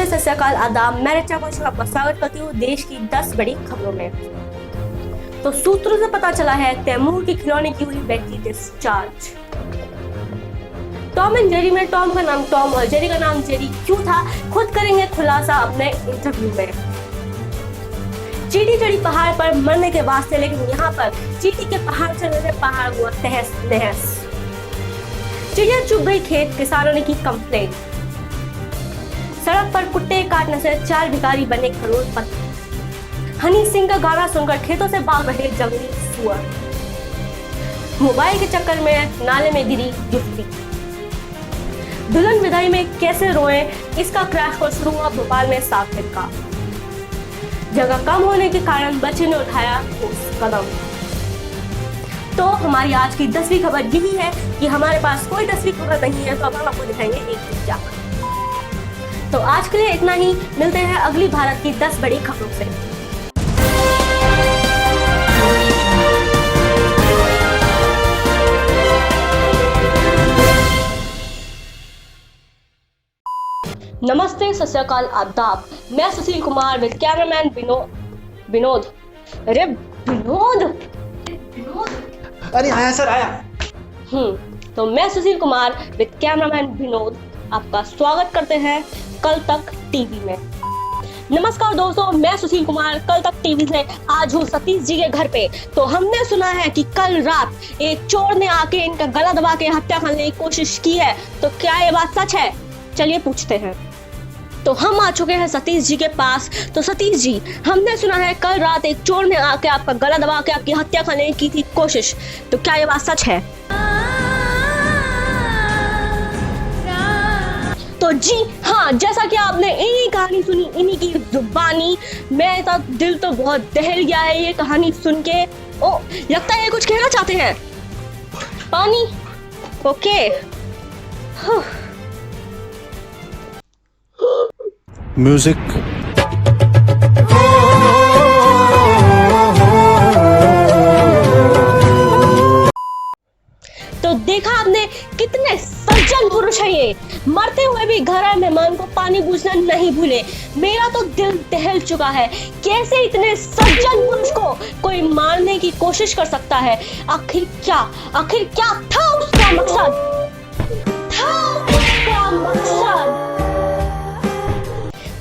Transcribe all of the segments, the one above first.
सत श्री अकाल, आदाब। मैं रिचा कौशिक आपका स्वागत करती हूँ देश की 10 बड़ी खबरों में। तो सूत्रों से पता चला है तैमूर के खिलौने की हुई बेटी डिस्चार्ज। टॉम एंड जेरी में टॉम का नाम टॉम और जेरी का नाम जेरी क्यों था, खुद करेंगे खुलासा अपने इंटरव्यू में। चींटी चढ़ी पहाड़ पर मरने के वास्ते, लेकिन यहाँ पर चींटी के पहाड़ चढ़ने से पहाड़ हुआ तहस नहस। चिड़िया चुग गई खेत, किसानों ने की कंप्लेंट। सड़क पर कुत्ते काटने से 4 भिखारी बने करोड़पति। हनी सिंह का गाना सुनकर खेतों से भाग रहे जंगली सुअर। मोबाइल के चक्कर में नाले में गिरी युवती। दुल्हन विदाई में कैसे रोए, इसका क्रैश कोर्स शुरू हुआ भोपाल में साकेत का। जगह कम होने के कारण बच्चे ने उठाया ठोस कदम। तो हमारी आज की 10वीं खबर यही है कि हमारे पास कोई 10वीं खबर नहीं है, तो अब हम आपको दिखाएंगे एक विज्ञापन। तो आज के लिए इतना ही, मिलते हैं अगली भारत की 10 बड़ी खबरों से। नमस्ते, सत श्री अकाल, आदाब। मैं सुशील कुमार विद कैमरामैन विनोद। अरे विनोद, अरे आया सर, आया। तो मैं सुशील कुमार विद कैमरामैन विनोद आपका स्वागत करते हैं कल तक टीवी में। नमस्कार दोस्तों, मैं सुशील कुमार कल तक टीवी से आज हूँ सतीश जी के घर पे। तो हमने सुना है कि कल रात एक चोर ने आके इनका गला दबा के हत्या करने की कोशिश की है। तो क्या ये बात सच है? चलिए पूछते हैं। तो हम आ चुके हैं सतीश जी के पास। तो सतीश जी, हमने सुना है कल रात एक चोर ने आके आपका गला दबा के आपकी हत्या करने की थी कोशिश। तो क्या ये बात सच है? तो जी हाँ, जैसा कि आपने इन्हीं कहानी सुनी, इन्हीं की जुबानी, मेरा दिल तो बहुत दहल गया है ये कहानी सुन के। ओ, लगता है ये कुछ कहना चाहते हैं। पानी, ओके। म्यूजिक। तो देखा आपने, कितने सज्जन पुरुष है ये, मरते हुए भी घर आए मेहमान को पानी पूछना नहीं भूले। मेरा तो दिल दहल चुका है, कैसे इतने सज्जन पुरुष को कोई मारने की कोशिश कर सकता है? आखिर क्या था उसका मकसद?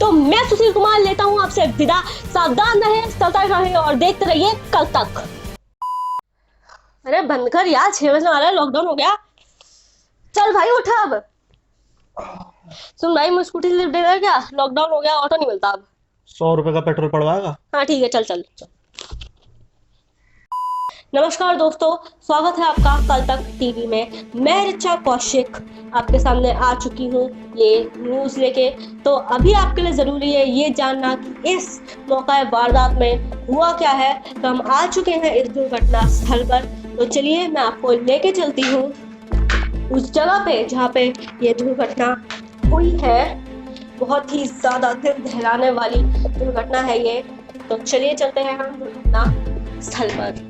तो मैं सुशील कुमार लेता हूँ आपसे विदा। सावधान रहे, सतर्क रहे और देखते रहिए कल तक। अरे बंद कर यार, 6 बजने वाला है, लॉकडाउन हो गया। चल भाई उठ अब। सुन भाई, मुझे स्कूटी लिफ्ट दे दे क्या? लॉकडाउन हो गया, ऑटो नहीं मिलता अब। 100 रुपए का पेट्रोल पड़वाएगा? हाँ ठीक है, चल। नमस्कार दोस्तों, स्वागत है आपका कल तक टीवी में। मैं रिचा कौशिक आपके सामने आ चुकी हूँ ये न्यूज़ लेके। तो अभी आपके लिए ज़रूरी है ये जानना कि इस मौका वारदात में हुआ क्या है। तो हम आ चुके हैं इस दुर्घटना स्थल पर। तो चलिए मैं आपको लेके चलती हूँ उस जगह पे जहाँ पे ये दुर्घटना हुई है। बहुत ही ज़्यादा दिल दहलाने वाली दुर्घटना है ये। तो चलिए चलते हैं हम दुर्घटना स्थल पर।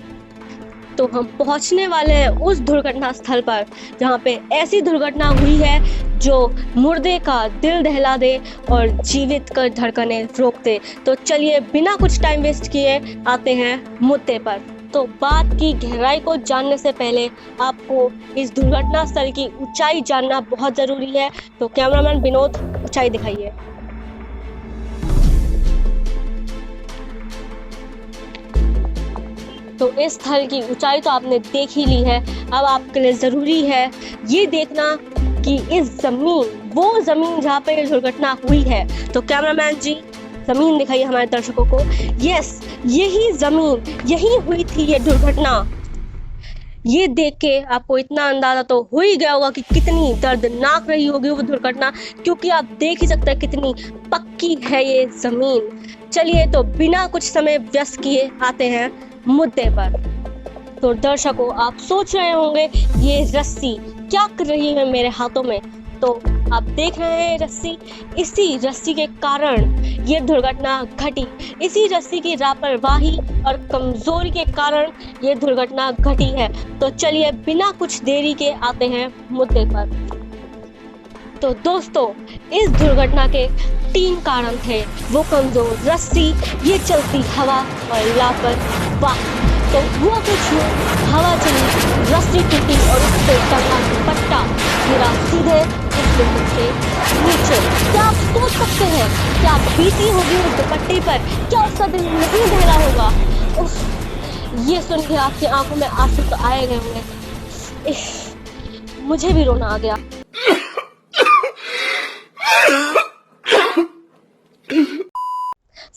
तो हम पहुंचने वाले हैं उस दुर्घटना स्थल पर जहां पे ऐसी दुर्घटना हुई है जो मुर्दे का दिल दहला दे और जीवित का धड़कनें रोक दे। तो चलिए बिना कुछ टाइम वेस्ट किए आते हैं मुद्दे पर। तो बात की गहराई को जानने से पहले आपको इस दुर्घटना स्थल की ऊंचाई जानना बहुत ज़रूरी है। तो कैमरामैन विनोद, ऊंचाई दिखाइए। तो इस स्थल की ऊंचाई तो आपने देख ही ली है। अब आपके लिए ज़रूरी है ये देखना कि इस वो ज़मीन जहाँ पे दुर्घटना हुई है। तो कैमरामैन जी, ज़मीन दिखाइए हमारे दर्शकों को। यस, यही ज़मीन, यही हुई थी ये दुर्घटना। ये देख के आपको इतना अंदाज़ा तो हो ही गया होगा कि कितनी दर्दनाक रही होगी वो दुर्घटना, क्योंकि आप देख ही सकते हैं कितनी पक्की है ये ज़मीन। चलिए तो बिना कुछ समय व्यस्त किए आते हैं मुद्दे पर। तो दर्शकों, आप सोच रहे होंगे ये रस्सी क्या कर रही है मेरे हाथों में। तो आप देख रहे हैं रस्सी, इसी रस्सी के कारण ये दुर्घटना घटी। इसी रस्सी की लापरवाही और कमजोरी के कारण ये दुर्घटना घटी है। तो चलिए बिना कुछ देरी के आते हैं मुद्दे पर। तो दोस्तों, इस दुर्घटना के 3 कारण थे। वो कमजोर रस्सी, ये चलती हवा और लापरवाही। तो हुआ कुछ यूं, हवा चली, रस्सी टूटी और उस पे टंगा दुपट्टा गिरा सीधे उस बिल्डिंग के नीचे। क्या आप सोच सकते हैं क्या बीती होगी उस दुपट्टे पर? क्या उसका दिल नहीं दहला होगा? उफ, ये सुन के आपकी आंखों में आंसू तो आए गए होंगे। मुझे भी रोना आ गया।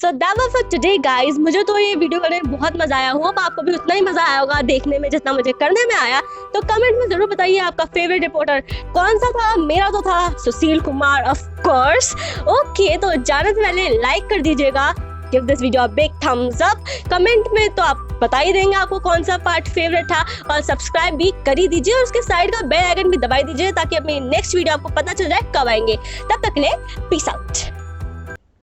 So that was for today guys। मुझे तो ये वीडियो करने में बहुत मजा आया। होप आपको भी उतना ही मजा आया होगा देखने में जितना मुझे करने में आया। तो कमेंट में जरूर बताइए आपका फेवरेट रिपोर्टर कौन सा था। मेरा तो था Sushil Kumar of course. Okay, तो जाने से पहले लाइक कर दीजिएगा, give this video a big thumbs up. Comment में तो आप बता ही देंगे आपको कौन सा पार्ट फेवरेट था, और सब्सक्राइब भी कर ही दीजिए और उसके साइड का बेल आइकन भी दबाई दीजिए ताकि अपनी नेक्स्ट वीडियो आपको पता चल जाए कब आएंगे। तब तक के लिए पीस आउट।